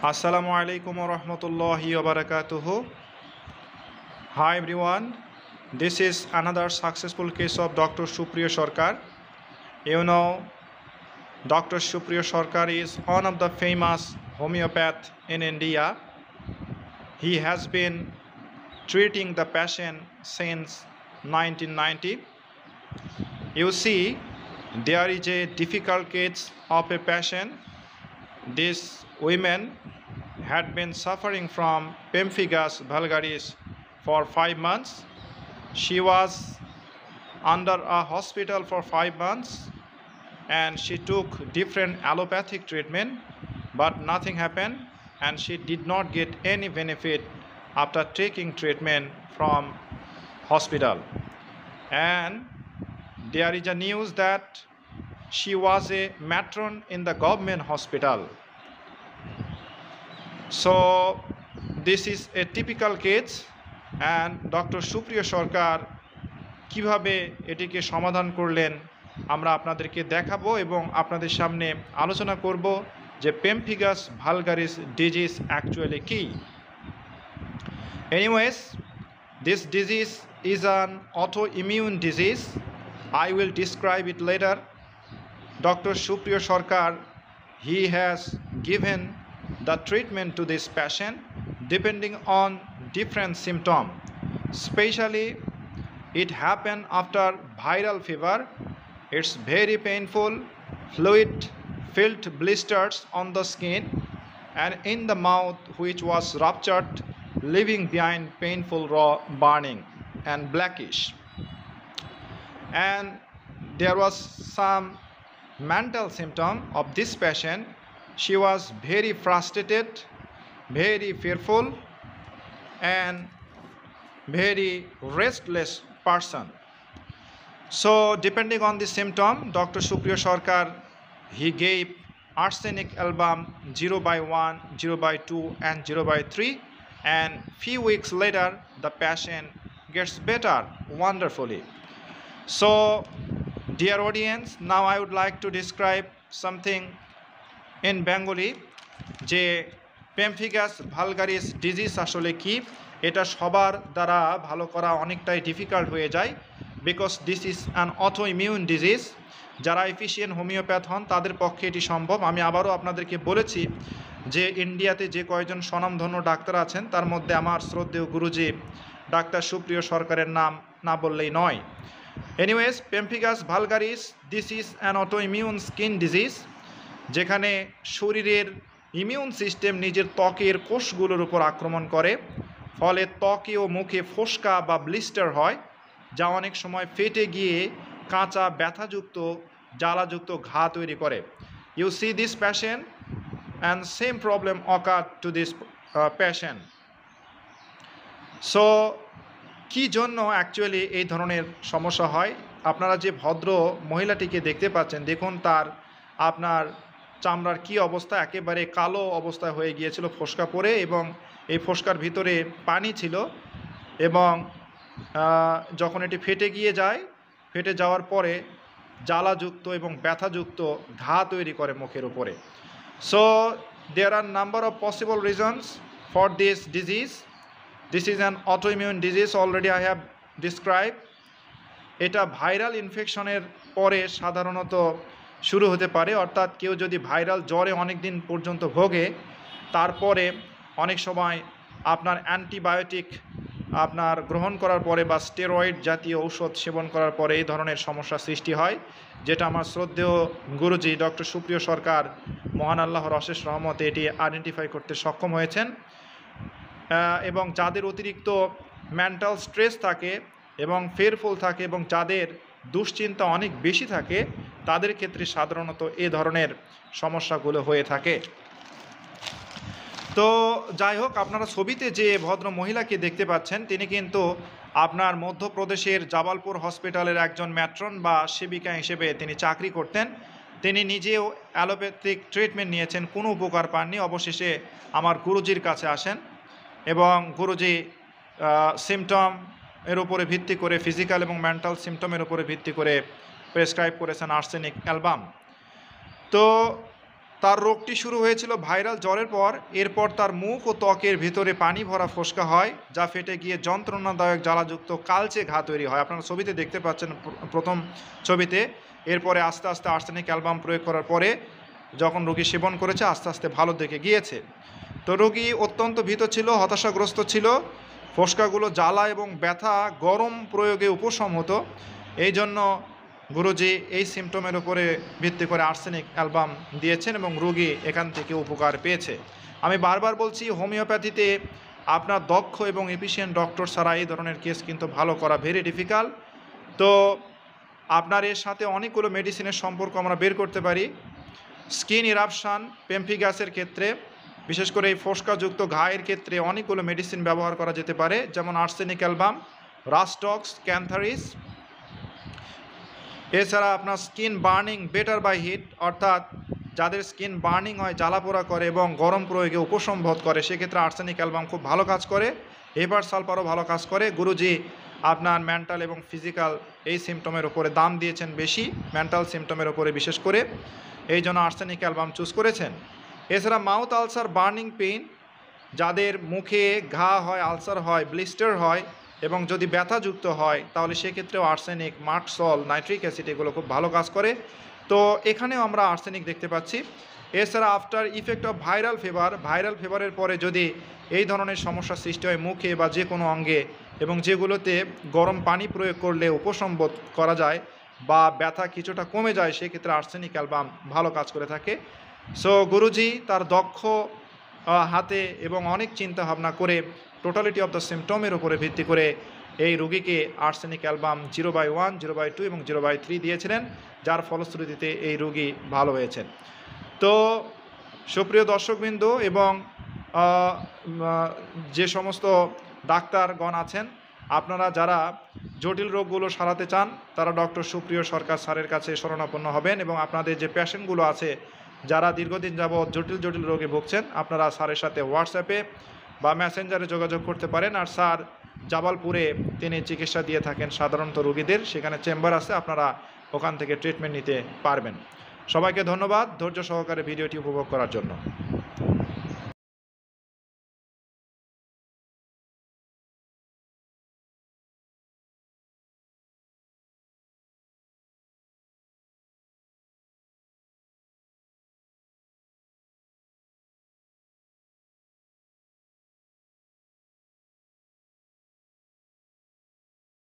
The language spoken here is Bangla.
Assalamu alaikum wa rahmatullahi wa barakatuhu. Hi everyone, this is another successful case of Dr. Supriya Sarkar. You know, Dr. Supriya Sarkar is one of the famous homeopath in India. He has been treating the patient since 1990. You see, there is a difficult case of a patient. This woman had been suffering from pemphigus vulgaris for 5 months. She was under a hospital for 5 months and she took different allopathic treatment, but nothing happened and she did not get any benefit after taking treatment from hospital. And there is a news that she was a matron in the government hospital. So this is a typical case and Dr. Supriya Sarkar কিভাবে এটিকে সমাধান করলেন আমরা আপনাদেরকে দেখাবো এবং আপনাদের সামনে আলোচনা করব যে পেমফিগাস ভালগারিস ডিজিজ অ্যাকচুয়ালি কি। Anyways, this disease is an autoimmune disease. I will describe it later. Dr. Supriya Sarkar, he has given the treatment to this patient depending on different symptoms. Especially it happened after viral fever. It's very painful, fluid filled blisters on the skin and in the mouth which was ruptured, leaving behind painful raw burning and blackish. And there was some mental symptom of this patient. She was very frustrated, very fearful and very restless person. So depending on the symptom, Dr. Supriya Sarkar, he gave arsenic album 0/1, 0/2 and 0/3 and few weeks later the patient gets better wonderfully. So dear audience, now I would like to describe something in Bengali যে পেমফিগাস ভালগারিস ডিজিজ আসলে কি। এটা সবার দ্বারা ভালো করা অনেকটাই ডিফিকাল্ট হয়ে যায় because this is an autoimmune disease. যারা এফিশিয়েন্ট হোমিওপ্যাথ হন তাদের পক্ষে এটি সম্ভব। আমি আবারও আপনাদেরকে বলেছি যে ইন্ডিয়াতে যে কয়েকজন স্বনামধন্য ডাক্তার আছেন তার মধ্যে আমার শ্রদ্ধেয় গুরুজি ডাক্তার সুপ্রিয় সরকারের নাম না বললেই নয়। Anyways, pemphigus vulgaris this is an autoimmune skin disease, যেখানে শরীরের ইমিউন সিস্টেম নিজের ত্বকের কোষগুলোর উপর আক্রমণ করে, ফলে ত্বকে ও মুখে ফোসকা বা ব্লিস্টার হয়, যা অনেক সময় ফেটে গিয়ে কাঁচা ব্যথাযুক্ত জ্বালাযুক্ত ঘা তৈরি করে। You see this patient and same problem occur to this patient. So কী জন্য অ্যাকচুয়ালি এই ধরনের সমস্যা হয়? আপনারা যে ভদ্র মহিলাটিকে দেখতে পাচ্ছেন, দেখুন তার আপনার চামড়ার কি অবস্থা, একেবারে কালো অবস্থায় হয়ে গিয়েছিল ফোসকা পরে এবং এই ফোসকার ভিতরে পানি ছিল এবং যখন এটি ফেটে গিয়ে যায়, ফেটে যাওয়ার পরে জ্বালাযুক্ত এবং ব্যথাযুক্ত ঘা তৈরি করে মুখের উপরে। So there are number of possible reasons for this disease. This is an autoimmune disease, already I have describe. এটা ভাইরাল ইনফেকশনের পরে সাধারণত শুরু হতে পারে, অর্থাৎ কেউ যদি ভাইরাল জ্বরে অনেক দিন পর্যন্ত ভোগে, তারপরে অনেক সময় আপনার অ্যান্টিবায়োটিক আপনার গ্রহণ করার পরে বা স্টেরয়েড জাতীয় ঔষধ সেবন করার পরে এই ধরনের সমস্যা সৃষ্টি হয়, যেটা আমার শ্রদ্ধেয় গুরুজি ডক্টর সুপ্রিয় সরকার মহান আল্লাহর অশেষ রহমতে এটি আইডেন্টিফাই করতে সক্ষম হয়েছেন। এবং যাদের অতিরিক্ত মেন্টাল স্ট্রেস থাকে এবং ফেয়ারফুল থাকে এবং যাদের দুশ্চিন্তা অনেক বেশি থাকে, তাদের ক্ষেত্রে সাধারণত এ ধরনের সমস্যাগুলো হয়ে থাকে। তো যাই হোক, আপনারা ছবিতে যে ভদ্র মহিলাকে দেখতে পাচ্ছেন তিনি কিন্তু আপনার মধ্যপ্রদেশের জাবালপুর হসপিটালের একজন ম্যাট্রন বা সেবিকা হিসেবে তিনি চাকরি করতেন। তিনি নিজেও অ্যালোপ্যাথিক ট্রিটমেন্ট নিয়েছেন, কোনো উপকার পাননি। অবশেষে আমার গুরুজির কাছে আসেন এবং গুরুজি সিমটম এর উপরে ভিত্তি করে, ফিজিক্যাল এবং মেন্টাল সিমটমের উপরে ভিত্তি করে প্রেসক্রাইব করেছেন আর্সেনিক অ্যালবাম। তো তার রোগটি শুরু হয়েছিল ভাইরাল জ্বরের পর। এরপর তার মুখ ও ত্বকের ভেতরে পানি ভরা ফোসকা হয়, যা ফেটে গিয়ে যন্ত্রণাদায়ক জ্বালাযুক্ত কালচে ঘা তৈরি হয়। আপনারা ছবিতে দেখতে পাচ্ছেন প্রথম ছবিতে। এরপরে আস্তে আস্তে আর্সেনিক অ্যালবাম প্রয়োগ করার পরে যখন রোগী সেবন করেছে আস্তে আস্তে ভালো দিকে গিয়েছে। তো রোগী অত্যন্ত ভীত ছিল, হতাশাগ্রস্ত ছিল। ফোসকাগুলো জ্বালা এবং ব্যথা গরম প্রয়োগে উপশম হতো। এই জন্য গুরুজি এই সিমটমের উপরে ভিত্তি করে আর্সেনিক অ্যালবাম দিয়েছেন এবং রোগী এখান থেকে উপকার পেয়েছে। আমি বারবার বলছি, হোমিওপ্যাথিতে আপনার দক্ষ এবং এফিশিয়েন্ট ডক্টর ছাড়া এই ধরনের কেস কিন্তু ভালো করা ভেরি ডিফিকাল্ট। তো আপনার এর সাথে অনেকগুলো মেডিসিনের সম্পর্ক আমরা বের করতে পারি। স্কিন ইরাপশান, পেম্ফিগাসের ক্ষেত্রে, বিশেষ করে এই ফোসকাযুক্ত ঘায়ের ক্ষেত্রে অনেকগুলো মেডিসিন ব্যবহার করা যেতে পারে, যেমন আর্সেনিক অ্যালবাম, রাস্টক্স, ক্যান্থারিস। এছাড়া আপনার skin burning better by heat, অর্থাৎ যাদের স্কিন বার্নিং হয়, জ্বালাপোড়া করে এবং গরম প্রয়োগে উপশম বোধ করে, সেক্ষেত্রে আর্সেনিক অ্যালবাম খুব ভালো কাজ করে। হেপার সালফারও ভালো কাজ করে। গুরুজি আপনার মেন্টাল এবং ফিজিক্যাল এই সিমটমের উপরে দাম দিয়েছেন বেশি, মেন্টাল সিমটমের উপরে বিশেষ করে, এই জন্য আর্সেনিক অ্যালবাম চুজ করেছেন। এছাড়া মাউথ আলসার, বার্নিং পেইন, যাদের মুখে ঘা হয়, আলসার হয়, ব্লিস্টার হয় এবং যদি ব্যথাযুক্ত হয়, তাহলে সেক্ষেত্রেও আর্সেনিক, মার্কসল, নাইট্রিক অ্যাসিড এগুলো খুব ভালো কাজ করে। তো এখানেও আমরা আর্সেনিক দেখতে পাচ্ছি। এছাড়া after effect of viral fever, viral ফিভারের পরে যদি এই ধরনের সমস্যা সৃষ্টি হয় মুখে বা যে কোনো অঙ্গে, এবং যেগুলোতে গরম পানি প্রয়োগ করলে উপশম বোধ করা যায় বা ব্যথা কিছুটা কমে যায়, সেক্ষেত্রে আর্সেনিক অ্যালবাম ভালো কাজ করে থাকে। সো গুরুজি তার দক্ষ হাতে এবং অনেক চিন্তা ভাবনা করে টোটালিটি অফ দ্য সিমটমের উপরে ভিত্তি করে এই রোগীকে আর্সেনিক অ্যালবাম 0/1, 0/2 এবং 0/3 দিয়েছিলেন, যার ফলশ্রুতিতে এই রোগী ভালো হয়েছেন। তো সুপ্রিয় দর্শকবৃন্দ এবং যে সমস্ত ডাক্তারগণ আছেন, আপনারা যারা জটিল রোগগুলো সারাতে চান, তারা ডক্টর সুপ্রিয় সরকার স্যারের কাছে শরণাপন্ন হবেন। এবং আপনাদের যে পেশেন্টগুলো আছে যারা দীর্ঘদিন যাবৎ জটিল জটিল রোগে ভুগছেন, আপনারা স্যারের সাথে হোয়াটসঅ্যাপে বা মেসেঞ্জারে যোগাযোগ করতে পারেন। আর স্যার জাবালপুরে তিনি চিকিৎসা দিয়ে থাকেন সাধারণত রোগীদের, সেখানে চেম্বার আছে, আপনারা ওখান থেকে ট্রিটমেন্ট নিতে পারবেন। সবাইকে ধন্যবাদ ধৈর্য সহকারে ভিডিওটি উপভোগ করার জন্য।